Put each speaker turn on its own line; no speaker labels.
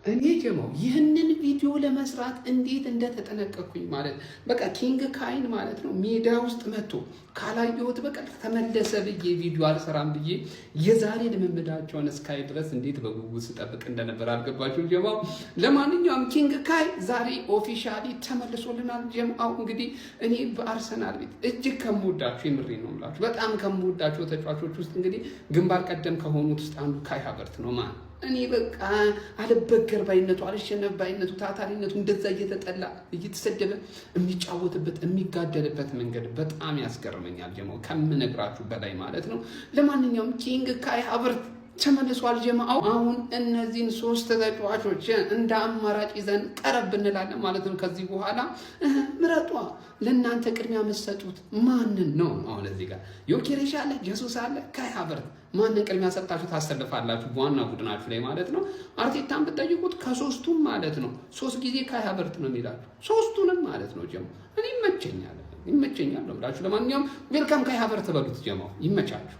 እኔ ጀማው ይህንን ቪዲዮ ለመስራት እንዴት እንደተጠነቀቅኩኝ ማለት በቃ ኪንግ ካይን ማለት ነው ሜዳ ውስጥ መጥቶ ካላየሁት በቃ ተመለሰ ብዬ ቪዲዮ አልሰራም ብዬ የዛሬ ልምምዳቸውን እስካይ ድረስ እንዴት በጉጉት ስጠብቅ እንደነበር አልገባችሁም ጀማው። ለማንኛውም ኪንግ ካይ ዛሬ ኦፊሻሊ ተመልሶልናል ጀማው። እንግዲህ እኔ በአርሰናል ቤት እጅግ ከምወዳቸው የምሬ ነው የምላችሁ በጣም ከምወዳቸው ተጫዋቾች ውስጥ እንግዲህ ግንባር ቀደም ከሆኑት ውስጥ አንዱ ካይ ሃቨርት ነው ማለት እኔ በቃ አልበገር ባይነቱ አልሸነፍ ባይነቱ ታታሪነቱ እንደዛ እየተጠላ እየተሰደበ የሚጫወትበት የሚጋደልበት መንገድ በጣም ያስገርመኛል ጀማው ከምነግራችሁ በላይ ማለት ነው። ለማንኛውም ኪንግ ካይ ሃቨርት ተመልሷል ጀማው። አሁን እነዚህን ሶስት ተጫዋቾች እንደ አማራጭ ይዘን ቀረብ እንላለን ማለት ነው። ከዚህ በኋላ ምረጧ ለእናንተ ቅድሚያ የምትሰጡት ማንን ነው? አሁን እዚህ ጋር ዮኬሬሽ አለ፣ ጀሱስ አለ፣ ካይ ሃቨርት ማንን ቅድሚያ ሰጣችሁ ታሰልፋላችሁ በዋና ቡድናችሁ ላይ ማለት ነው? አርቴታን ብትጠይቁት ከሶስቱም ማለት ነው 3 ጊዜ ካይ ሃቨርት ነው የሚላችሁ ሶስቱንም ማለት ነው ጀማው። እኔ ይመቸኛል ነው ብላችሁ ለማንኛውም ዌልካም ካይ ሃቨርት በሉት ጀማው። ይመቻችሁ።